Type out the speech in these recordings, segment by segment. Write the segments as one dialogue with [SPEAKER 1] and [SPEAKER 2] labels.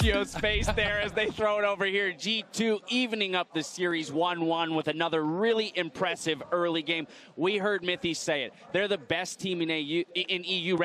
[SPEAKER 1] Lucio space there as they throw it over here. G2 evening up the series 1-1 with another really impressive early game. We heard Mithy say it. They're the best team in EU.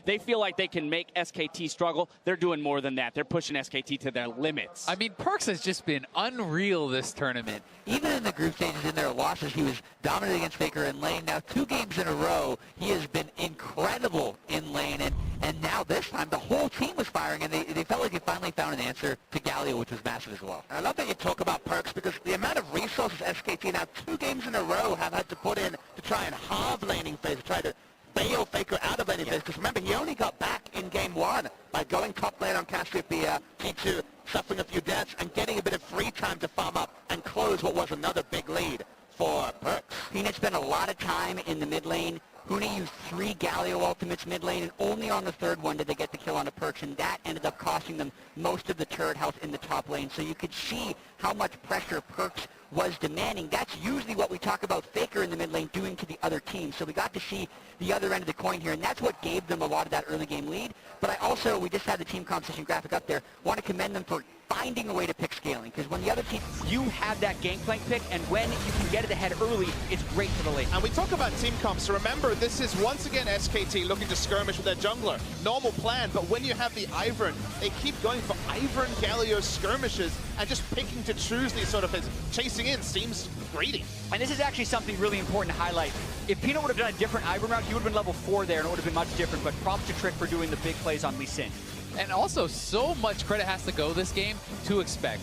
[SPEAKER 1] They feel like they can make SKT struggle. They're doing more than that. They're pushing SKT to their limits.
[SPEAKER 2] I mean, Perkz has just been unreal this tournament. Even in the group stages in their losses, he was dominant against Faker in lane. Now 2 games in a row, he has been incredible in lane. And now this time, the whole team was firing, and they felt like they finally found an answer to Galio, which was massive as well.
[SPEAKER 3] I love that you talk about Perkz, because the amount of resources SKT now 2 games in a row have had to put in to try and halve laning phase, to try to bail Faker out of laning phase. Because remember, he only got back in game 1 by going top lane on Cassiopeia, G2 suffering a few deaths, and getting a bit of free time to farm up and close what was another big lead for Perkz.
[SPEAKER 4] Peanut spent a lot of time in the mid lane. Huni used 3 Galio ultimates mid lane, and only on the 3rd one did they get the kill on a Perkz, and that ended up costing them most of the turret health in the top lane. So you could see how much pressure Perkz was demanding. That's usually what we talk about Faker in the mid lane doing to the other team. So we got to see the other end of the coin here, and that's what gave them a lot of that early game lead. But I also, we just had the team composition graphic up there, want to commend them for finding a way to pick scaling, because when the other team...
[SPEAKER 5] You have that gangplank pick, and when you can get it ahead early, it's great for the lane.
[SPEAKER 6] And we talk about team comps, so remember, this is once again SKT looking to skirmish with their jungler. Normal plan, but when you have the Ivern, they keep going for Ivern Galio skirmishes and just picking to choose these sort of things. Chasing in seems greedy.
[SPEAKER 5] And this is actually something really important to highlight. If Peanut would have done a different Ivern route, he would have been level 4 there, and it would have been much different, but props to Trick for doing the big plays on Lee Sin.
[SPEAKER 2] And also, so much credit has to go this game to expect.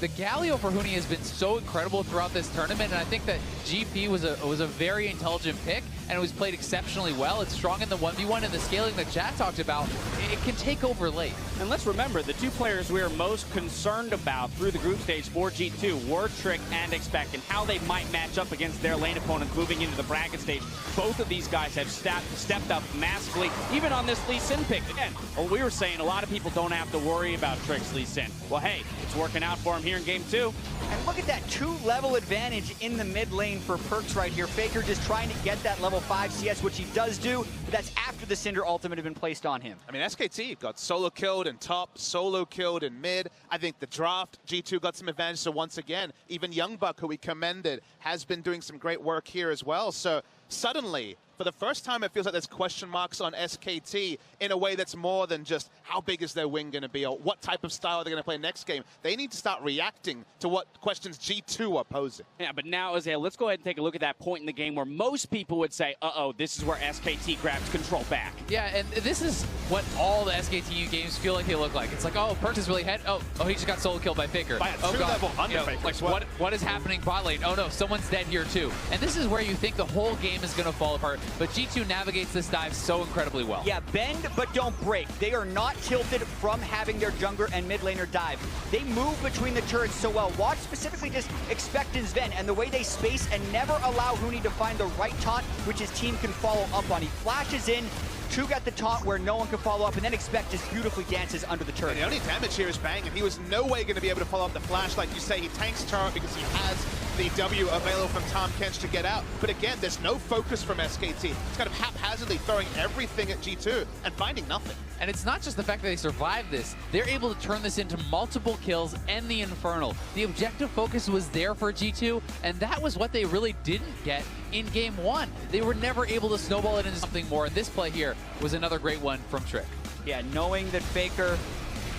[SPEAKER 2] The Galio for Huni has been so incredible throughout this tournament, and I think that GP was a very intelligent pick, and it was played exceptionally well. It's strong in the 1v1, and the scaling that Chad talked about, it can take over late.
[SPEAKER 1] And let's remember, the 2 players we are most concerned about through the group stage for G2 were Trick and Expect, and how they might match up against their lane opponents moving into the bracket stage. Both of these guys have stepped up massively, even on this Lee Sin pick. Again, we were saying a lot of people don't have to worry about Trick's Lee Sin. Well, hey, it's working out for him here in game 2.
[SPEAKER 5] And look at that 2-level advantage in the mid lane for Perkz right here. Faker just trying to get that level 5 CS, which he does do, but that's after the Cinder ultimate had been placed on him.
[SPEAKER 6] I mean, SKT got solo killed in top, solo killed in mid. I think the draft, G2 got some advantage. So once again, even Youngbuck, who we commended, has been doing some great work here as well. So suddenly, for the first time, it feels like there's question marks on SKT in a way that's more than just how big is their wing going to be or what type of style are they going to play next game. They need to start reacting to what questions G2 are posing.
[SPEAKER 1] Yeah, but now, Azale, let's go ahead and take a look at that point in the game where most people would say, uh-oh, this is where SKT grabs control back.
[SPEAKER 2] Yeah, and this is what all the SKT games feel like they look like. It's like, oh, Perkz is really oh, he just got solo killed by Faker.
[SPEAKER 6] By a 2-level under Faker.
[SPEAKER 2] Like, what is happening bot lane? Oh no, someone's dead here too. And this is where you think the whole game is going to fall apart. But G2 navigates this dive so incredibly well.
[SPEAKER 5] Yeah, bend but don't break. They are not tilted from having their jungler and mid laner dive. They move between the turrets so well. Watch specifically just Expect and Sven and the way they space and never allow Huni to find the right taunt, which his team can follow up on. He flashes in, True got the taunt where no one can follow up, and then Expect just beautifully dances under the turret.
[SPEAKER 6] And the only damage here is Bang, and he was no way going to be able to follow up the flash. Like you say, he tanks turret because he has the W available from Tahm Kench to get out. But again, there's no focus from SKT. It's kind of haphazardly throwing everything at G2 and finding nothing.
[SPEAKER 2] And it's not just the fact that they survived this. They're able to turn this into multiple kills and the Infernal. The objective focus was there for G2, and that was what they really didn't get in game 1. They were never able to snowball it into something more, and this play here was another great one from Trick.
[SPEAKER 5] Yeah, knowing that Faker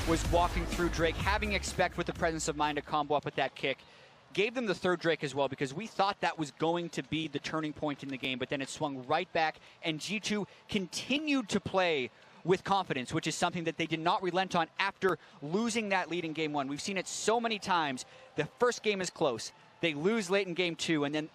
[SPEAKER 5] was walking through Drake, having Expect with the presence of mind to combo up with that kick, gave them the 3rd Drake as well, because we thought that was going to be the turning point in the game, but then it swung right back, and G2 continued to play with confidence, which is something that they did not relent on after losing that lead in game 1. We've seen it so many times. The first game is close. They lose late in game 2, and then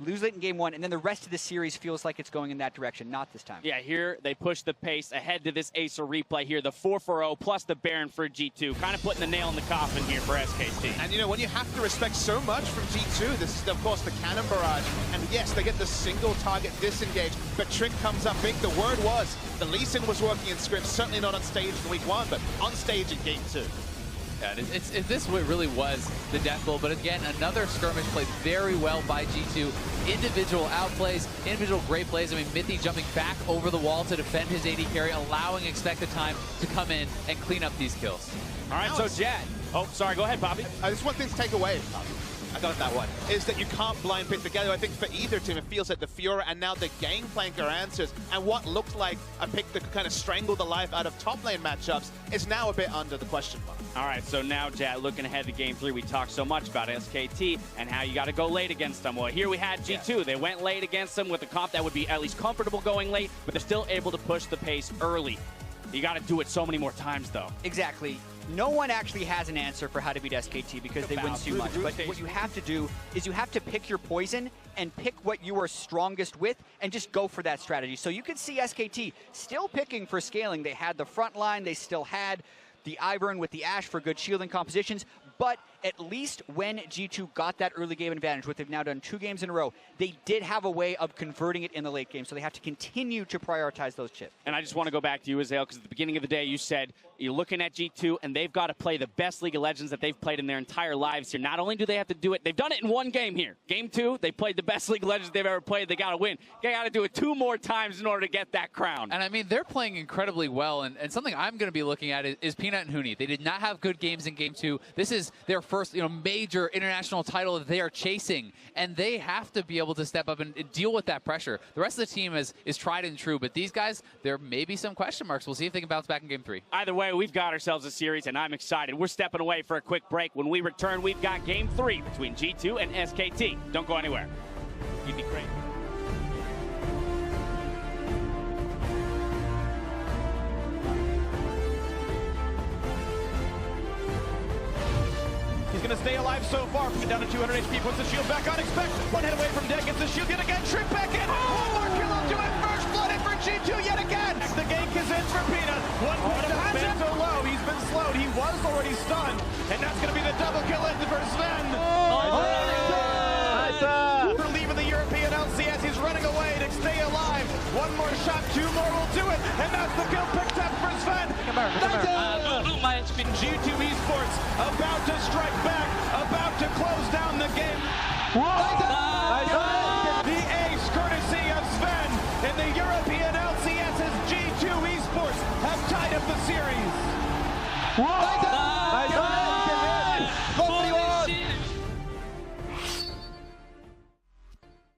[SPEAKER 5] lose late in game 1, and then the rest of the series feels like it's going in that direction. Not this time.
[SPEAKER 1] Yeah, here they push the pace ahead to this Acer replay here. The 4-4-0 plus the Baron for G2. Kind of putting the nail in the coffin here for SKT.
[SPEAKER 6] And you know, when you have to respect so much from G2, this is of course the Cannon Barrage. And yes, they get the single target disengage, but Trick comes up big. The word was, the Lee Sin was working in script, certainly not on stage in week 1, but on stage in game 2.
[SPEAKER 7] Yeah, if this really was the death blow, but again, another skirmish played very well by G2. Individual outplays, individual great plays. I mean, Mithy jumping back over the wall to defend his AD carry, allowing Expected Time to come in and clean up these kills.
[SPEAKER 1] All right, so Jet. Oh, sorry, go ahead, Bobby.
[SPEAKER 6] Just one thing to take away, I got that one, is that you can't blind pick together. I think for either team, it feels like the Fiora and now the Gangplanker answers, and what looked like a pick that could kind of strangle the life out of top lane matchups is now a bit under the question mark.
[SPEAKER 1] All right, so now, Jet, looking ahead to Game 3, we talked so much about SKT and how you got to go late against them. Well, here we had G2. Yeah. They went late against them with a comp that would be at least comfortable going late, but they're still able to push the pace early. You got to do it so many more times, though.
[SPEAKER 5] Exactly. No one actually has an answer for how to beat SKT because they win too much. But what you have to do is you have to pick your poison and pick what you are strongest with and just go for that strategy. So you could see SKT still picking for scaling. They had the front line. They still had the Ivern with the Ashe for good shielding compositions. But at least when G2 got that early game advantage, what they've now done 2 games in a row, they did have a way of converting it in the late game. So they have to continue to prioritize those chips.
[SPEAKER 1] And I just want to go back to you, Azale, because at the beginning of the day, you said you're looking at G2, and they've got to play the best League of Legends that they've played in their entire lives here. Not only do they have to do it, they've done it in 1 game here. Game 2, they played the best League of Legends they've ever played. They got to win. They got to do it 2 more times in order to get that crown.
[SPEAKER 7] And I mean, they're playing incredibly well, and something I'm going to be looking at is Peanut and Huni. They did not have good games in Game 2. This is their first, major international title that they are chasing, and they have to be able to step up and deal with that pressure. The rest of the team is tried and true, but these guys, there may be some question marks. We'll see if they can bounce back in Game 3.
[SPEAKER 1] Either way, we've got ourselves a series, and I'm excited. We're stepping away for a quick break. When we return, we've got Game 3 between G2 and SKT. Don't go anywhere. You'd be great.
[SPEAKER 8] He's going to stay alive so far. Down to 200 HP, puts the shield back on. Expect one hit away from dead, gets the shield yet again. Trick back in. One more kill onto it. First blood in for G2 yet again. The gank is in for Peanut. One push to been so low. He's been slowed. He was already stunned. And that's going to be the double kill in for Sven. For leaving the European LCS. He's running away to stay alive. One more shot, 2 more will do it. And that's the kill picked up for Sven. G2 Esports about to strike back, about to close down the game. The ace courtesy of Sven in the European LCS as G2 Esports have tied up the series.